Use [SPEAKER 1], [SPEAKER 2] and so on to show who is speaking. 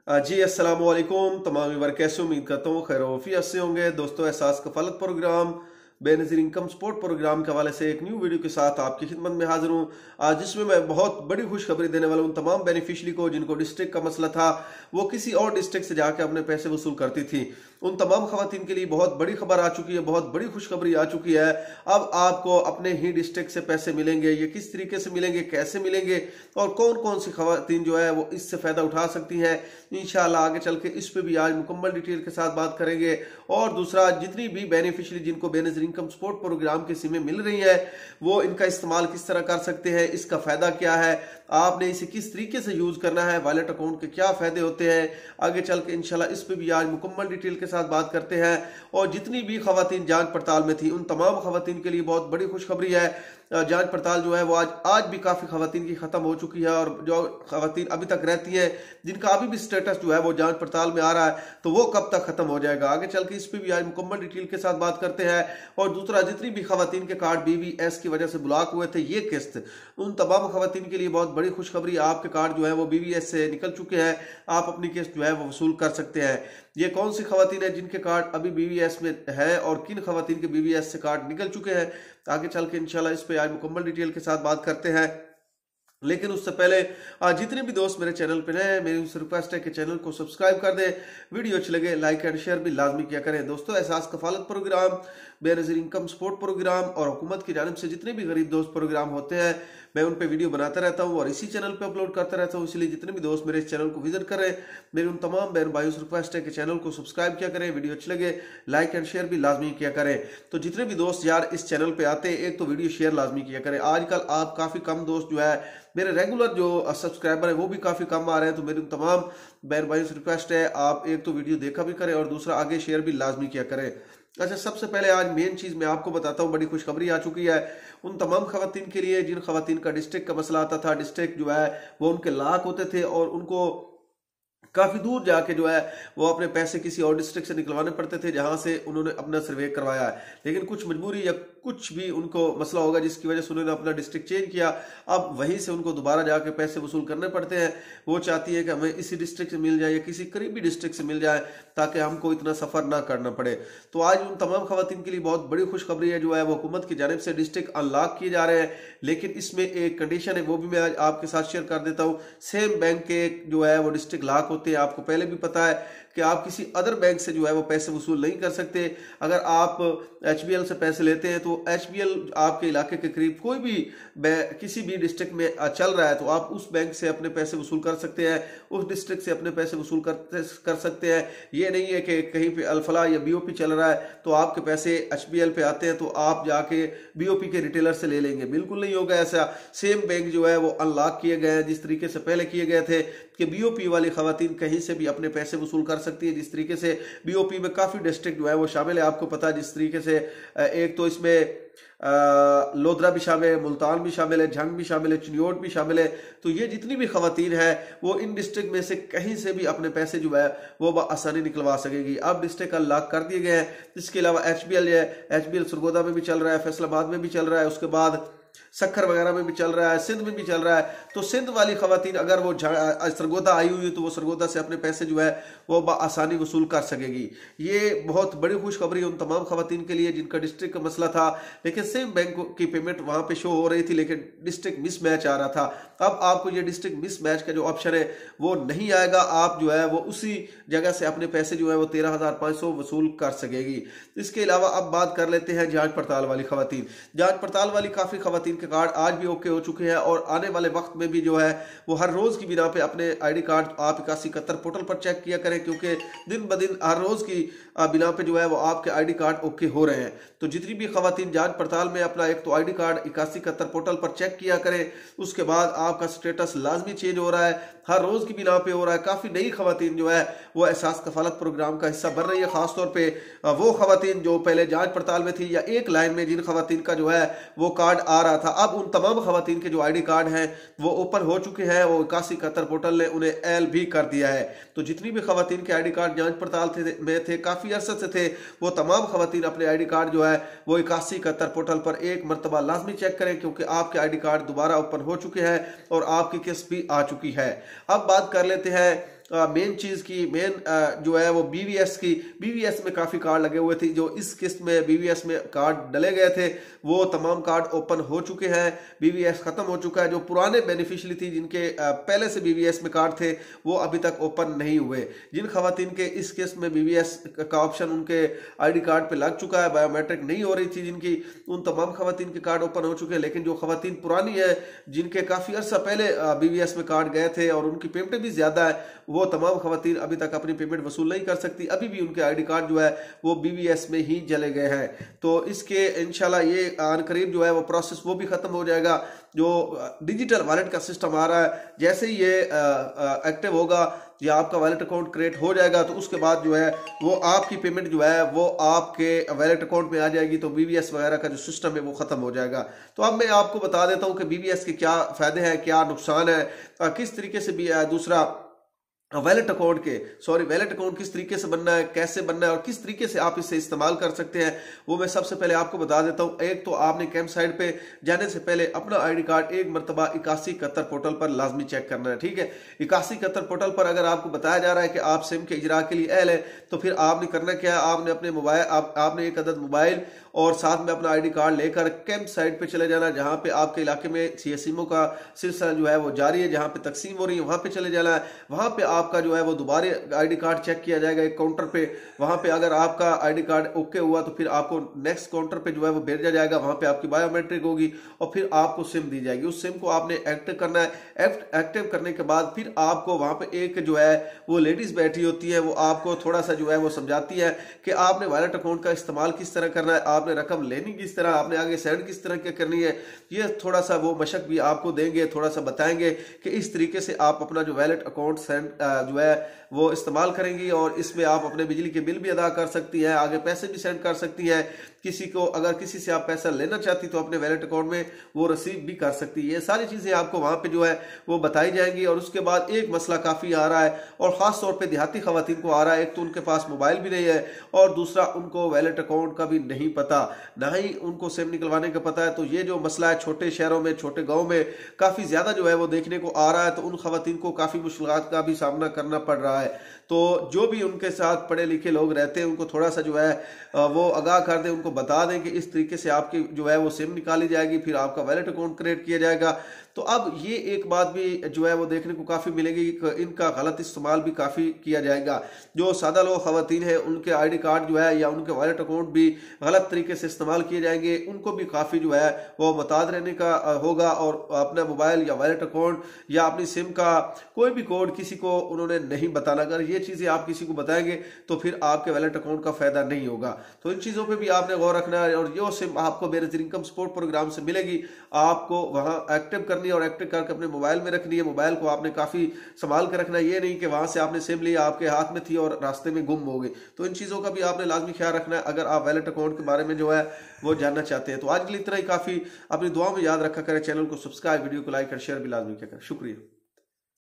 [SPEAKER 1] जी अस्सलाम वालेकुम तमाम व्यूअर, कैसे उम्मीद करता हूँ खैर वफियत से होंगे। दोस्तों, Ehsaas Kafalat program Benazir income support program के हवाले से एक न्यू वीडियो के साथ आपकी खिदमत में हाजिर हूँ आज, जिसमें मैं बहुत बड़ी खुशखबरी देने वाला हूँ उन तमाम बेनिफिशरी को जिनको डिस्ट्रिक्ट का मसला था, वो किसी और डिस्ट्रिक्ट से जाकर अपने पैसे वसूल करती थी। उन तमाम खवातीन के लिए बहुत बड़ी खबर आ चुकी है, बहुत बड़ी खुशखबरी आ चुकी है। अब आपको अपने ही डिस्ट्रिक्ट से पैसे मिलेंगे। ये किस तरीके से मिलेंगे, कैसे मिलेंगे और कौन कौन सी खवातीन जो है वो इससे फायदा उठा सकती हैं, इंशाल्लाह आगे चल के इस पे भी आज मुकम्मल डिटेल के साथ बात करेंगे। और दूसरा, जितनी भी बेनिफिशरी जिनको बेनज़ीर इनकम सपोर्ट प्रोग्राम की स्कीमें मिल रही है, वो इनका इस्तेमाल किस तरह कर सकते हैं, इसका फायदा क्या है, आपने इसे किस तरीके से यूज करना है, वॉलेट अकाउंट के क्या फायदे होते हैं, आगे चल के इंशाल्लाह इस पे भी आज मुकम्मल डिटेल के साथ बात करते हैं। और जितनी भी खवातीन जांच पड़ताल में थी, उन तमाम खवातीन के लिए बहुत बड़ी खुशखबरी है। जांच पड़ताल जो है वो आज भी काफी खवातीन की खत्म हो चुकी है, और जो खवातीन अभी तक रहती हैं, जिनका अभी भी स्टेटस जो है वो जांच पड़ताल में आ रहा है, तो वो कब तक खत्म हो जाएगा, आगे चल के इस पे भी आज मुकम्मल डिटेल के साथ बात करते हैं। और दूसरा, जितनी भी खवातीन के कार्ड BVS की वजह से ब्लॉक हुए थे, ये किस्त उन तमाम खवातीन के लिए बहुत बड़ी खुशखबरी, आपके कार्ड जो है वो BVS से निकल चुके हैं, आप अपनी किस्त जो है वो वसूल कर सकते हैं। ये कौन सी खवातीन है जिनके कार्ड अभी BVS में है और किन खवातीन के BVS से कार्ड निकल चुके हैं, आगे चल के इंशाल्लाह इस पे आज मुकम्मल डिटेल के साथ बात करते हैं। लेकिन उससे पहले जितने भी दोस्त मेरे चैनल पे नए हैं, मेरी उनसे रिक्वेस्ट है कि चैनल को सब्सक्राइब कर दें, वीडियो अच्छी लगे लाइक एंड शेयर भी लाजमी किया करें। दोस्तों, Ehsaas Kafalat program, Benazir income support program और हुकूमत की जानिब से जितने भी गरीब दोस्त प्रोग्राम होते हैं, मैं उन पे वीडियो बनाता रहता हूँ और इसी चैनल पे अपलोड करता रहता हूँ। इसलिए जितने भी दोस्त मेरे इस चैनल को विजिट करें, मेरी उन तमाम बहन भाइयों से रिक्वेस्ट है कि चैनल को सब्सक्राइब किया करें, वीडियो अच्छी लगे लाइक एंड शेयर भी लाजमी किया करें। तो जितने भी दोस्त यार इस चैनल पे आते हैं, एक तो वीडियो शेयर लाजमी किया करें। आजकल आप काफी कम दोस्त जो है, मेरे रेगुलर जो सब्सक्राइबर है वो भी काफी कम आ रहे हैं, तो मेरी उन तमाम बहन भाइयों से रिक्वेस्ट है, आप एक तो वीडियो देखा भी करें और दूसरा आगे शेयर भी लाजमी किया करें। अच्छा, सबसे पहले आज मेन चीज मैं आपको बताता हूँ, बड़ी खुशखबरी आ चुकी है उन तमाम खवातीन के लिए जिन खवातीन का डिस्ट्रिक्ट का मसला आता था। डिस्ट्रिक्ट जो है वो उनके लाख होते थे और उनको काफी दूर जाके जो है वो अपने पैसे किसी और डिस्ट्रिक्ट से निकलवाने पड़ते थे, जहां से उन्होंने अपना सर्वे करवाया है। लेकिन कुछ मजबूरी या कुछ भी उनको मसला होगा जिसकी वजह से उन्होंने अपना डिस्ट्रिक्ट चेंज किया, अब वहीं से उनको दोबारा जाके पैसे वसूल करने पड़ते हैं। वो चाहती है कि हमें इसी डिस्ट्रिक्ट से मिल जाए या किसी करीबी डिस्ट्रिक्ट से मिल जाए, ताकि हमको इतना सफर ना करना पड़े। तो आज उन तमाम खवातीन के लिए बहुत बड़ी खुशखबरी है, जो है वो हुकूमत की जानिब से डिस्ट्रिक्ट अनलॉक किए जा रहे हैं। लेकिन इसमें एक कंडीशन है, वो भी मैं आज आपके साथ शेयर कर देता हूँ। सेम बैंक के जो है वो डिस्ट्रिक्ट लॉक होते हैं, आपको पहले भी पता है कि आप किसी अदर बैंक से जो है वो पैसे वसूल नहीं कर सकते। अगर आप HBL से पैसे लेते हैं तो HBL आपके इलाके के करीब कोई भी किसी भी डिस्ट्रिक्ट में चल रहा है, तो आप उस बैंक से अपने पैसे वसूल कर सकते हैं, उस डिस्ट्रिक्ट से अपने पैसे वसूल कर सकते हैं। ये नहीं है कि कहीं पे अल्फला या BOP चल रहा है तो आपके पैसे HBL पे आते हैं तो आप जाके BOP के रिटेलर से ले लेंगे, बिल्कुल नहीं होगा ऐसा। सेम बैंक जो है वो अनलॉक किए गए हैं जिस तरीके से पहले किए गए थे कि BOP वाली खवातीन कहीं से भी अपने पैसे वसूल कर सकती है। जिस तरीके से BOP में काफी डिस्ट्रिक्ट जो है वो शामिल है, आपको पता है। जिस तरीके से एक तो इसमें लोधरा भी शामिल है, मुल्तान भी शामिल है, झंग भी शामिल है, चिन्योट भी शामिल है। तो ये जितनी भी खवातीन है वो इन डिस्ट्रिक्ट में से कहीं से भी अपने पैसे जो है वो आसानी निकलवा सकेगी। अब डिस्ट्रिक्ट अनलॉक कर दिए गए हैं। इसके अलावा HBL है, HBL सरगोदा में भी चल रहा है, फैसलाबाद में भी चल रहा है, उसके बाद सखर वगैरह में भी चल रहा है, सिंध में भी चल रहा है। तो सिंध वाली खवातीन अगर वो सरगोदा आई हुई है तो वो सरगोदा से अपने पैसे जो है वो आसानी वसूल कर सकेगी। ये बहुत बड़ी खुशखबरी उन तमाम खवातीन के लिए जिनका डिस्ट्रिक्ट का मसला था, लेकिन सेम बैंक की पेमेंट वहां पे शो हो रही थी, लेकिन डिस्ट्रिक्ट मिसमैच आ रहा था। अब आपको ये डिस्ट्रिक्ट मिसमैच का जो ऑप्शन है वो नहीं आएगा, आप जो है वो उसी जगह से अपने पैसे जो है वो 13,500 वसूल कर सकेगी। इसके अलावा अब बात कर लेते हैं जांच पड़ताल वाली खवातीन। जांच पड़ताल वाली काफी खवातीन के कार्ड आज भी ओके हो चुके हैं और आने वाले वक्त में भी जो है वो हर रोज की बिना पे अपने ID कार्ड आप 8171 पोर्टल पर चेक किया करें, क्योंकि दिन ब दिन हर रोज की बिना पे जो है वो आपके ID कार्ड ओके हो रहे हैं। तो जितनी भी खवातीन जांच पड़ताल में अपना एक तो ID कार्ड 8171 पोर्टल पर चेक किया करें, उसके बाद आपका स्टेटस लाजमी चेंज हो रहा है, हर रोज की बिना पे हो रहा है। काफी नई खवातीन जो है वो एहसास कफालत प्रोग्राम का हिस्सा बन रही है, खासतौर पे वो खवातीन जो पहले जांच पड़ताल में थी या एक लाइन में जिन खवातीन का जो है वो कार्ड आ रहा था। अब उन तमाम खवातीन के जो ID कार्ड हैं वो ओपन हो चुके हैं, वो 8171 पोर्टल ने उन्हें एल भी कर दिया है। तो जितनी भी खवातीन के ID कार्ड जांच पड़ताल में थे, काफी अरसे से थे, वो तमाम खवातीन अपने ID कार्ड जो है वो 8171 पोर्टल पर एक मरतबा लाजमी चेक करें, क्योंकि आपके ID कार्ड दोबारा ओपन हो चुके हैं और आपकी किस्त भी आ चुकी है। अब बात कर लेते हैं मेन चीज की मेन जो है वो बीवीएस की, बीवीएस में काफी कार्ड लगे हुए थे। जो इस किस्त में बीवीएस में कार्ड डले गए थे वो तमाम कार्ड ओपन हो चुके हैं, बीवीएस खत्म हो चुका है। जो पुराने बेनिफिशियरी थी जिनके पहले से बीवीएस में कार्ड थे वो अभी तक ओपन नहीं हुए। जिन खवातीन के इस किस्त में बीवीएस का ऑप्शन उनके आईडी कार्ड पे लग चुका है, बायोमेट्रिक नहीं हो रही थी जिनकी, उन तमाम खवातीन के कार्ड ओपन हो चुके हैं। लेकिन जो खवातीन पुरानी है जिनके काफी अर्सा पहले बीवीएस में कार्ड गए थे और उनकी पेमेंट भी ज्यादा है, वो तमाम खवातीन अभी तक अपनी पेमेंट वसूल नहीं कर सकती। अभी भी उनके आईडी कार्ड जो है वो बीवीएस में ही चले गए हैं। तो इसके इंशाल्लाह ये आन करीब जो है वो प्रोसेस वो भी खत्म हो जाएगा। जो डिजिटल वॉलेट का सिस्टम आ रहा है, जैसे ही ये एक्टिव होगा या आपका वॉलेट अकाउंट क्रिएट हो जाएगा तो उसके बाद जो है वो आपकी पेमेंट जो है वो आपके वॉलेट अकाउंट में आ जाएगी। तो बीवीएस वगैरह का जो सिस्टम है वो खत्म हो जाएगा। तो अब मैं आपको बता देता हूं कि बीवीएस के क्या फायदे हैं, क्या नुकसान है, किस तरीके से भी दूसरा वैलेट अकाउंट किस तरीके से बनना है, कैसे बनना है और किस तरीके से आप इसे इस्तेमाल कर सकते हैं, वो मैं सबसे पहले आपको बता देता हूं। एक तो आपने कैंप साइट पे जाने से पहले अपना आईडी कार्ड एक मरतबा 8171 पोर्टल पर लाजमी चेक करना है, ठीक है। 8171 पोर्टल पर अगर आपको बताया जा रहा है कि आप सिम के इजरा के लिए अहल है तो फिर आपने करना क्या है, आपने अपने मोबाइल आपने एक अदद मोबाइल और साथ में अपना आईडी कार्ड लेकर कैंप साइट पे चले जाना, जहां पे आपके इलाके में सीएसएमओ का सिलसिला जो है वो जारी है, जहां पे तकसीम हो रही है वहां पे चले जाना है। वहां पे आपका जो है वो दोबारा आईडी कार्ड चेक किया जाएगा एक काउंटर पे। वहां पे अगर आपका आईडी कार्ड ओके हुआ तो फिर आपको नेक्स्ट काउंटर पे जो है वो भेजा जाएगा, वहां पे आपकी बायोमेट्रिक होगी और फिर आपको सिम दी जाएगी। उस सिम को आपने एक्टिव करना है। एक्टिव करने के बाद फिर आपको वहां पे एक जो है वो लेडीज बैठी होती है, वो आपको थोड़ा सा जो है वो समझाती है कि आपने वॉलेट अकाउंट का इस्तेमाल किस तरह करना है, आपने रकम लेनी किस तरह, आपने आगे सेंड किस तरह करनी है। ये थोड़ा सा वो मशक भी आपको देंगे, थोड़ा सा बताएंगे कि इस तरीके से आप अपना जो वॉलेट अकाउंट सेंड जो है वो इस्तेमाल करेंगी और इसमें आप अपने बिजली के बिल भी अदा कर सकती हैं, आगे पैसे भी सेंड कर सकती हैं। किसी को अगर किसी से आप पैसा लेना चाहती तो अपने वॉलेट अकाउंट में वो रिसीव भी कर सकती है। ये सारी चीजें आपको वहां पे जो है वो बताई जाएंगी। और उसके बाद एक मसला काफी आ रहा है और खास तौर पे देहाती खवातीन को आ रहा है। एक तो उनके पास मोबाइल भी नहीं है और दूसरा उनको वॉलेट अकाउंट का भी नहीं पता, ना ही उनको सिम निकलवाने का पता है। तो ये जो मसला है छोटे शहरों में, छोटे गाँव में काफी ज्यादा जो है वो देखने को आ रहा है। तो उन खवातीन को काफी मुश्किलात का भी सामना करना पड़ रहा है। तो जो भी उनके साथ पढ़े लिखे लोग रहते हैं उनको थोड़ा सा जो है वो आगाह कर दें, उनको बता दें कि इस तरीके से आपकी जो है वो सिम निकाली जाएगी, फिर आपका वॉलेट अकाउंट क्रिएट किया जाएगा। तो अब ये एक बात भी जो है वो देखने को काफी मिलेगी कि इनका गलत इस्तेमाल भी काफी किया जाएगा। जो सादा लोग खवातीन हैं उनके आईडी कार्ड जो है या उनके वॉलेट अकाउंट भी गलत तरीके से इस्तेमाल किए जाएंगे, उनको भी काफी जो है वो मुताद रहने का होगा और अपना मोबाइल या वॉलेट अकाउंट या अपनी सिम का कोई भी कोड किसी को उन्होंने नहीं बताना। अगर ये चीजें आप किसी को बताएंगे तो फिर आपके वॉलेट अकाउंट का फायदा नहीं होगा। तो इन चीजों पे भी आपने गौर रखना है। और ये सिम आपको बेनजीर इनकम सपोर्ट प्रोग्राम से मिलेगी, आपको वहां एक्टिव करनी है और एक्टिव करके अपने मोबाइल में रखनी है। मोबाइल को आपने काफी संभाल कर रखना है, ये नहीं कि वहां से आपने सिम ली आपके हाथ में थी और रास्ते में गुम हो गई। तो इन चीजों का भी आपने लाजमी ख्याल रखना है अगर आप वॉलेट अकाउंट के बारे में जो है वो जानना चाहते हैं। तो आज के लिए इतना ही काफी। अपनी दुआ में याद रखा करें, चैनल को सब्सक्राइब, वीडियो को लाइक और शेयर भी लाजमी किया करें। शुक्रिया।